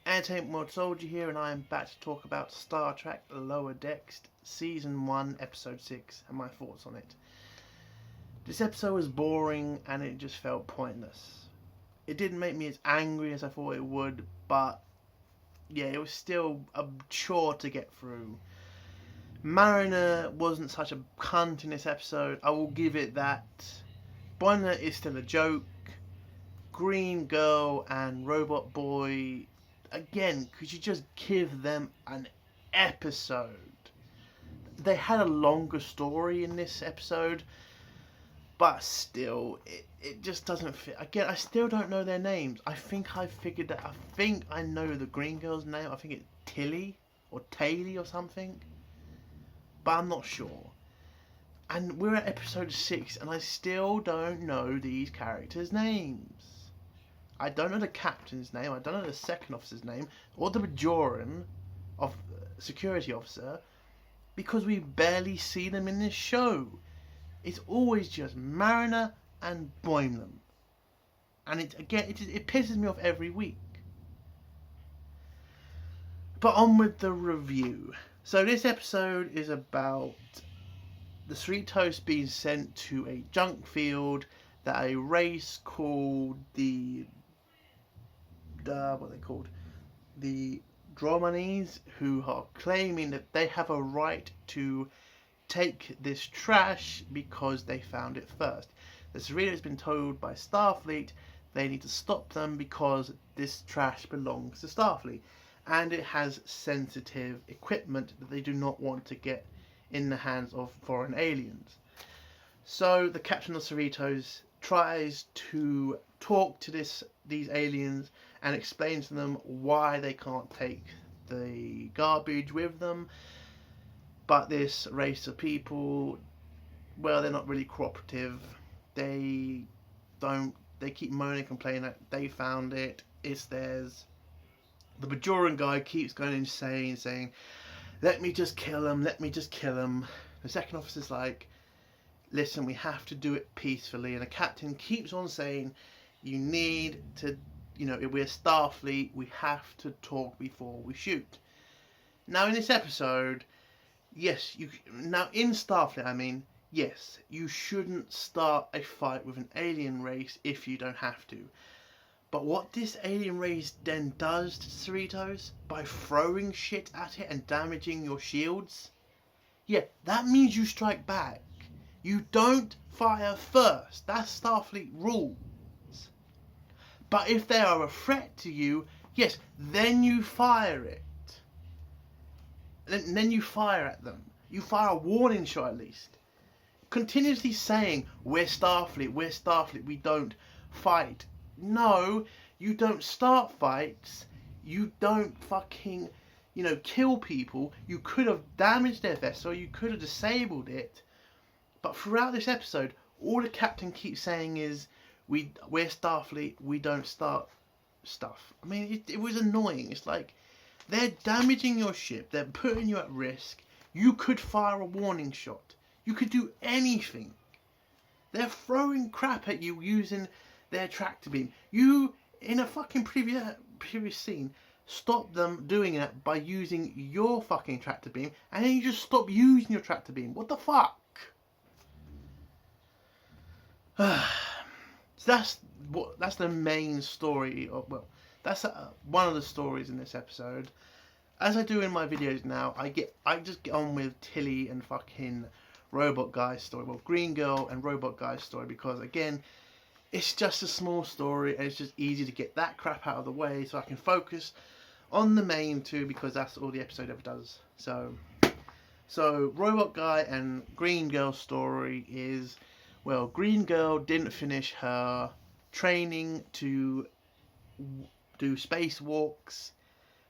Entertainment World Soldier here, and I am back to talk about Star Trek Lower Decks Season 1, Episode 6, and my thoughts on it. This episode was boring and it just felt pointless. It didn't make me as angry as I thought it would, but yeah, it was still a chore to get through. Mariner wasn't such a cunt in this episode, I will give it that. Boimler is still a joke. Green Girl and Robot Boy, again, could you just give them an episode? They had a longer story in this episode, but still, it just doesn't fit. Again, I still don't know their names. I think I figured that. I think I know the Green Girl's name. I think it's Tilly or Taylor or something, but I'm not sure. And we're at episode 6 and I still don't know these characters' names. I don't know the captain's name, I don't know the second officer's name, or the Bajoran of security officer, because we barely see them in this show. It's always just Mariner and Boimler. And it pisses me off every week. But on with the review. So this episode is about the Cerritos being sent to a junk field that a race called the Dromanes, who are claiming that they have a right to take this trash because they found it first. The Cerritos has been told by Starfleet they need to stop them because this trash belongs to Starfleet and it has sensitive equipment that they do not want to get in the hands of foreign aliens. So the captain of Cerritos tries to talk to these aliens and explain to them why they can't take the garbage with them. But this race of people, well, they're not really cooperative. They keep moaning and complaining that they found it, it's theirs. The Bajoran guy keeps going insane, saying, let me just kill him, let me just kill him. The second officer's like, listen, we have to do it peacefully. And the captain keeps on saying, you need to, we're Starfleet, we have to talk before we shoot. Now in this episode, yes, in Starfleet, yes, you shouldn't start a fight with an alien race if you don't have to. But what this alien race then does to Cerritos by throwing shit at it and damaging your shields, yeah, that means you strike back. You don't fire first. That's Starfleet rules. But if they are a threat to you, yes, then you fire it. Then you fire at them. You fire a warning shot at least. Continuously saying, we're Starfleet, we don't fight. No, you don't start fights. You don't fucking, kill people. You could have damaged their vessel. You could have disabled it. But throughout this episode, all the captain keeps saying is, we're Starfleet, we don't start stuff. It was annoying. It's like, they're damaging your ship. They're putting you at risk. You could fire a warning shot. You could do anything. They're throwing crap at you using their tractor beam. You, in a fucking previous scene, stop them doing that by using your fucking tractor beam, and then you just stop using your tractor beam. What the fuck? So that's the main story. That's one of the stories in this episode. As I do in my videos now, I just get on with Tilly and fucking Robot Guy's story. Well, Green Girl and Robot Guy's story, because again, it's just a small story and it's just easy to get that crap out of the way so I can focus on the main two, because that's all the episode ever does. So Robot Guy and Green Girl's story is, well, Green Girl didn't finish her training to do spacewalks,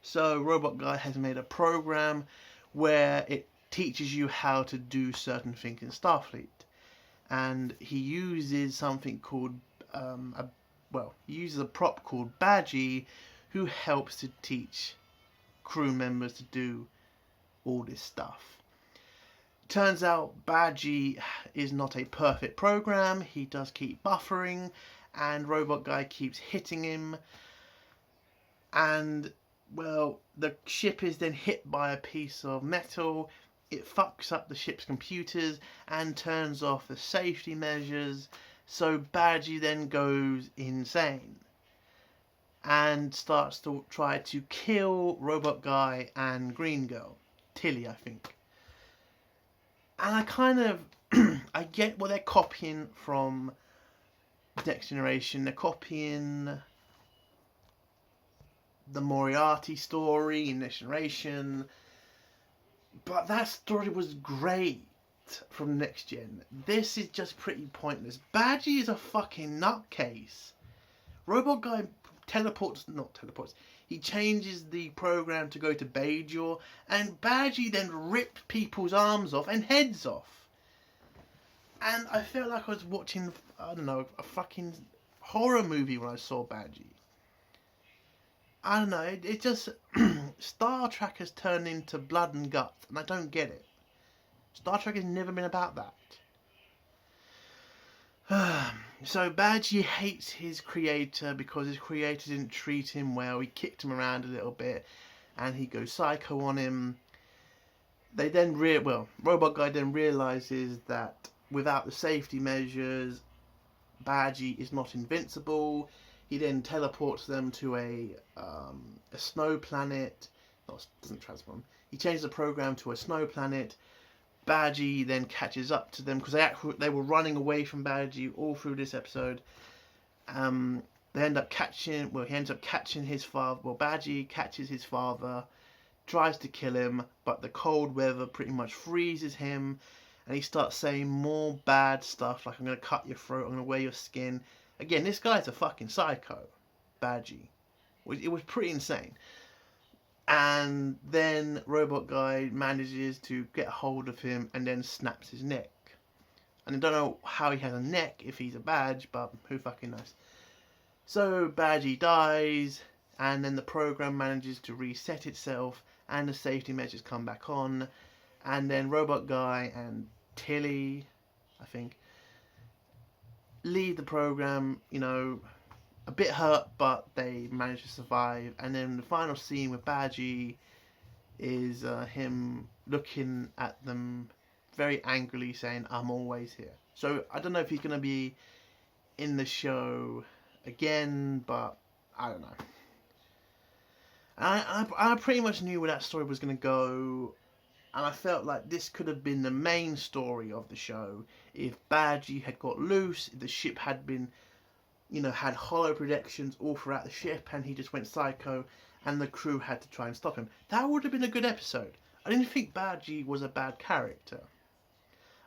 so Robot Guy has made a program where it teaches you how to do certain things in Starfleet, and he uses something called he uses a prop called Badgie, who helps to teach crew members to do all this stuff. Turns out Badgie is not a perfect program. He does keep buffering, and Robot Guy keeps hitting him, and well, the ship is then hit by a piece of metal. It fucks up the ship's computers and turns off the safety measures. So Badgie then goes insane and starts to try to kill Robot Guy and Green Girl. Tilly, I think. And I kind of... I get what they're copying from Next Generation. They're copying the Moriarty story in Next Generation. But that story was great from Next Gen. This is just pretty pointless. Badgie is a fucking nutcase. Robot Guy he changes the program to go to Bajor, and Badgie then ripped people's arms off and heads off. And I felt like I was watching, I don't know, a fucking horror movie when I saw Badgie. I don't know, it just... Star Trek has turned into blood and guts, and I don't get it. Star Trek has never been about that. So Badgie hates his creator because his creator didn't treat him well. He kicked him around a little bit, and he goes psycho on him. They then Robot Guy then realizes that without the safety measures, Badgie is not invincible. He then teleports them to a snow planet. Doesn't transform. He changes the program to a snow planet. Badgie then catches up to them because they were running away from Badgie all through this episode. They end up catching. Well, he ends up catching his father. Well, Badgie catches his father, tries to kill him, but the cold weather pretty much freezes him, and he starts saying more bad stuff like, "I'm gonna cut your throat. I'm gonna wear your skin." Again, this guy's a fucking psycho, Badgie. It was pretty insane. And then Robot Guy manages to get a hold of him and then snaps his neck. And I don't know how he has a neck if he's a badge, but who fucking knows. So Badgie dies, and then the program manages to reset itself, and the safety measures come back on. And then Robot Guy and Tilly, I think, leave the program, you know, a bit hurt, but they manage to survive. And then the final scene with Badgie is him looking at them very angrily saying, "I'm always here." So I don't know if he's going to be in the show again, but I don't know. I pretty much knew where that story was going to go, and I felt like this could have been the main story of the show if Badgie had got loose, if the ship had been, you know, had hollow projections all throughout the ship, and he just went psycho, and the crew had to try and stop him. That would have been a good episode. I didn't think Badgie was a bad character.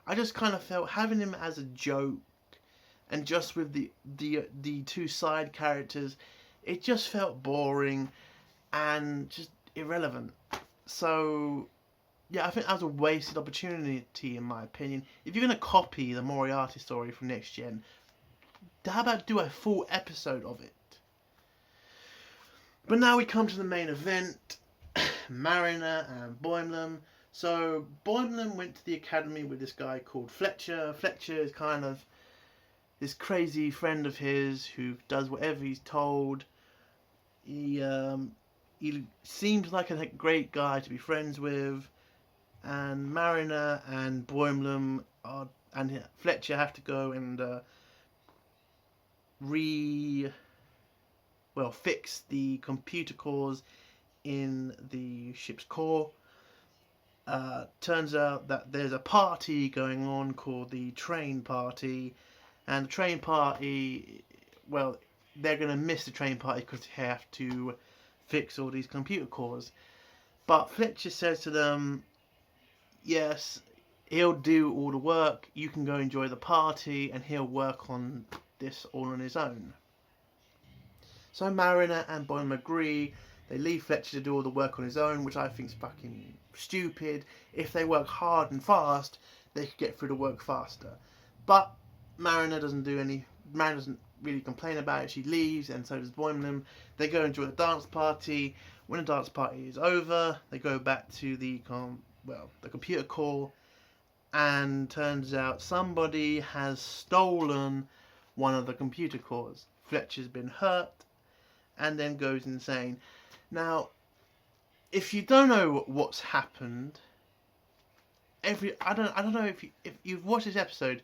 I just kind of felt having him as a joke, and just with the two side characters, it just felt boring and just irrelevant. So yeah, I think that was a wasted opportunity in my opinion. If you're going to copy the Moriarty story from Next Gen, how about do a full episode of it? But now we come to the main event, Mariner and Boimler. So Boimler went to the academy with this guy called Fletcher. Fletcher is kind of this crazy friend of his who does whatever he's told. He seems like a great guy to be friends with. And Mariner and Boimler and Fletcher have to go and fix the computer cores in the ship's core. Turns out that there's a party going on called the train party, and the train party, well, they're going to miss the train party because they have to fix all these computer cores. But Fletcher says to them, yes, he'll do all the work, you can go enjoy the party, and he'll work on this all on his own. So Mariner and Boimler agree. They leave Fletcher to do all the work on his own, which I think is fucking stupid. If they work hard and fast, they could get through the work faster. But Mariner doesn't really complain about it. She leaves, and so does Boimler. They go enjoy the dance party. When the dance party is over, they go back to the computer core, and turns out somebody has stolen one of the computer cores. Fletcher's been hurt, and then goes insane. Now, if you don't know what's happened, I don't know if you've watched this episode,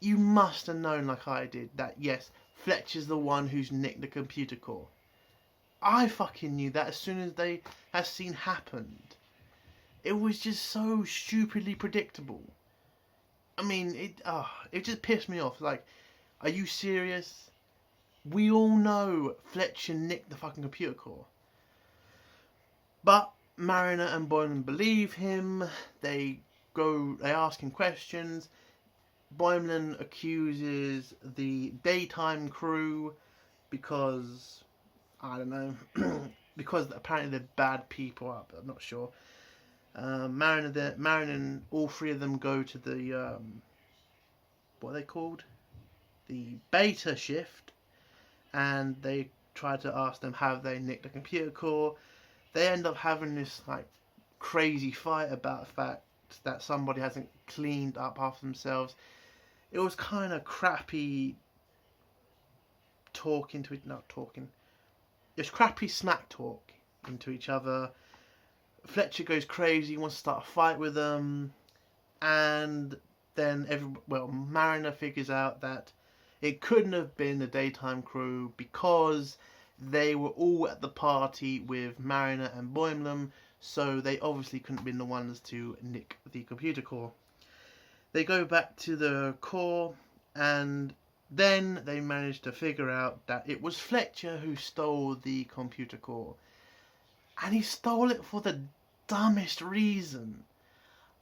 you must have known like I did that yes, Fletcher's the one who's nicked the computer core. I fucking knew that as soon as that scene happened. It was just so stupidly predictable. I mean, it just pissed me off. Like, are you serious? We all know Fletcher nicked the fucking computer core. But Mariner and Boimler believe him. They ask him questions. Boimler accuses the daytime crew because, I don't know, because apparently they're bad people. I'm not sure. Mariner and all three of them go to the what are they called? The beta shift, and they try to ask them have they nicked the computer core. They end up having this like crazy fight about the fact that somebody hasn't cleaned up after themselves. It was kind of crappy talking to it, not talking. It was crappy smack talk into each other. Fletcher goes crazy, wants to start a fight with them, and then Mariner figures out that it couldn't have been the daytime crew because they were all at the party with Mariner and Boimler, so they obviously couldn't have been the ones to nick the computer core. They go back to the core, and then they manage to figure out that it was Fletcher who stole the computer core. And he stole it for the dumbest reason.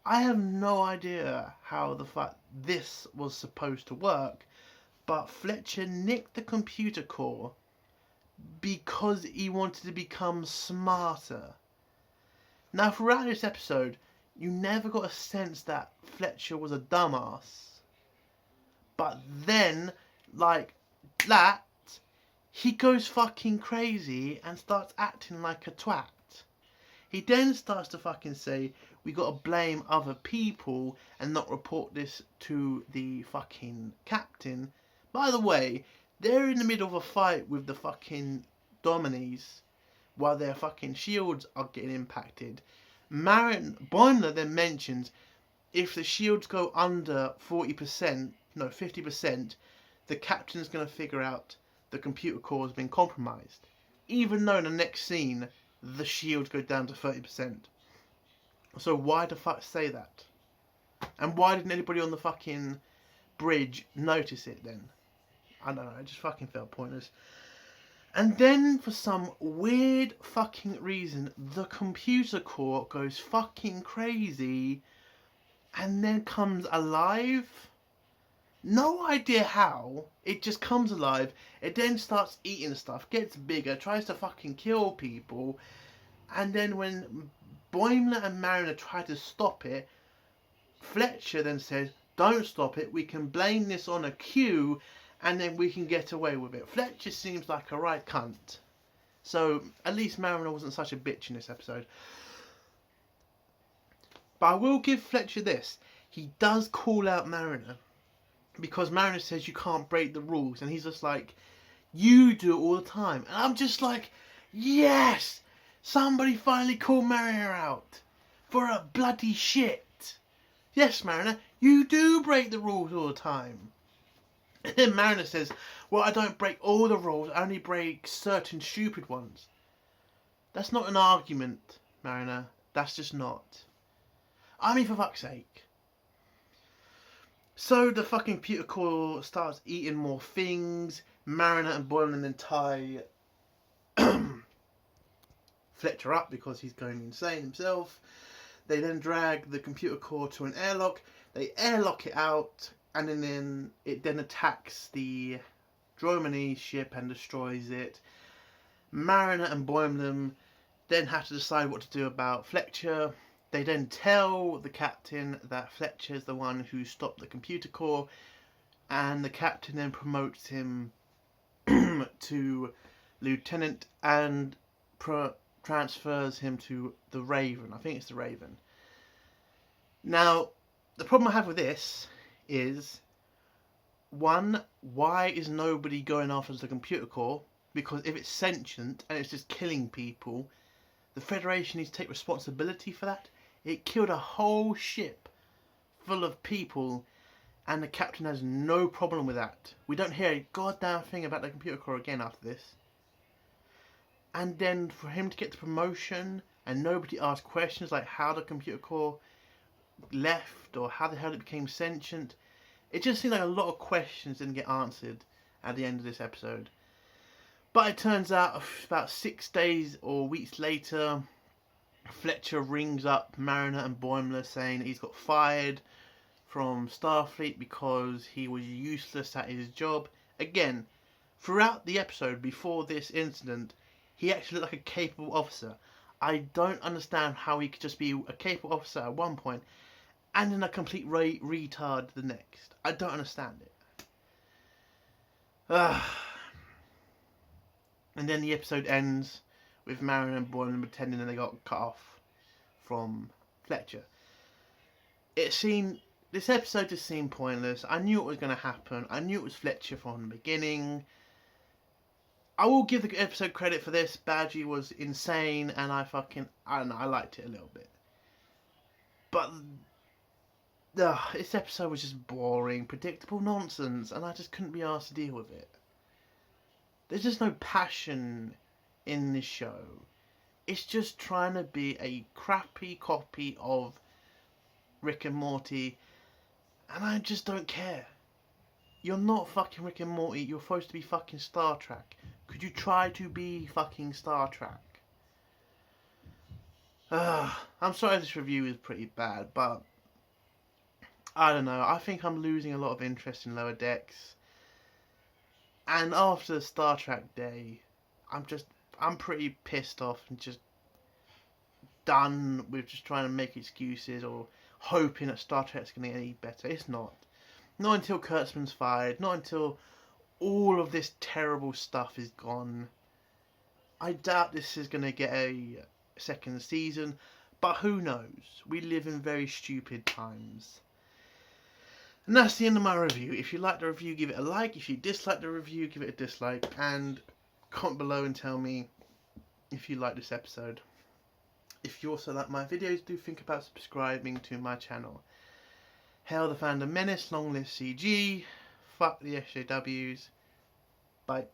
I have no idea how the fuck this was supposed to work, but Fletcher nicked the computer core because he wanted to become smarter. Now, throughout this episode, you never got a sense that Fletcher was a dumbass. But then, like that, he goes fucking crazy and starts acting like a twat. He then starts to fucking say, we gotta blame other people and not report this to the fucking captain. By the way, they're in the middle of a fight with the fucking Dominies while their fucking shields are getting impacted. Boimler then mentions if the shields go under 50%, the captain's going to figure out the computer core has been compromised. Even though in the next scene, the shields go down to 30%. So why the fuck say that? And why didn't anybody on the fucking bridge notice it then? I don't know, it just fucking felt pointless. And then, for some weird fucking reason, the computer core goes fucking crazy and then comes alive. No idea how. It just comes alive. It then starts eating stuff, gets bigger, tries to fucking kill people. And then when Boimler and Mariner try to stop it, Fletcher then says, don't stop it, we can blame this on a Q and then we can get away with it. Fletcher seems like a right cunt. So, at least Mariner wasn't such a bitch in this episode. But I will give Fletcher this. He does call out Mariner. Because Mariner says you can't break the rules. And he's just like, you do it all the time. And I'm just like, yes! Somebody finally called Mariner out. For a bloody shit. Yes, Mariner, you do break the rules all the time. And then Mariner says, well, I don't break all the rules, I only break certain stupid ones. That's not an argument, Mariner. That's just not. I mean, for fuck's sake. So the fucking computer core starts eating more things. Mariner and Boimler then tie Fletcher up because he's going insane himself. They then drag the computer core to an airlock. They airlock it out. And then it then attacks the Dromini ship and destroys it. Mariner and Boimler then have to decide what to do about Fletcher. They then tell the captain that Fletcher is the one who stopped the computer core. And the captain then promotes him to lieutenant and transfers him to the Raven. I think it's the Raven. Now, the problem I have with this is, one, why is nobody going after the computer core? Because if it's sentient and it's just killing people, The Federation needs to take responsibility for that. It killed a whole ship full of people, and the captain has no problem with that. We don't hear a goddamn thing about the computer core again after this. And then for him to get the promotion and nobody asked questions like how the computer core left or how the hell it became sentient. It just seemed like a lot of questions didn't get answered at the end of this episode. But it turns out about 6 days or weeks later, Fletcher rings up Mariner and Boimler saying that he's got fired from Starfleet because he was useless at his job. Again, throughout the episode before this incident, he actually looked like a capable officer. I don't understand how he could just be a capable officer at one point and then a complete retard the next. I don't understand it. And then the episode ends with Mariner and Boimler pretending that they got cut off from Fletcher. This episode just seemed pointless. I knew it was going to happen. I knew it was Fletcher from the beginning. I will give the episode credit for this. Badgie was insane, and I don't know, I liked it a little bit. But this episode was just boring, predictable nonsense, and I just couldn't be asked to deal with it. There's just no passion in this show. It's just trying to be a crappy copy of Rick and Morty, and I just don't care. You're not fucking Rick and Morty, you're supposed to be fucking Star Trek. Could you try to be fucking Star Trek? I'm sorry this review is pretty bad, but I don't know. I think I'm losing a lot of interest in Lower Decks. And after Star Trek Day, I'm pretty pissed off and just done with just trying to make excuses or hoping that Star Trek's going to get any better. It's not. Not until Kurtzman's fired. Not until all of this terrible stuff is gone. I doubt this is going to get a second season, but who knows? We live in very stupid times. And that's the end of my review. If you like the review, give it a like. If you dislike the review, give it a dislike. And comment below and tell me if you like this episode. If you also like my videos, do think about subscribing to my channel. Hail the Fandom Menace, long live CG, fuck the SJWs, bye.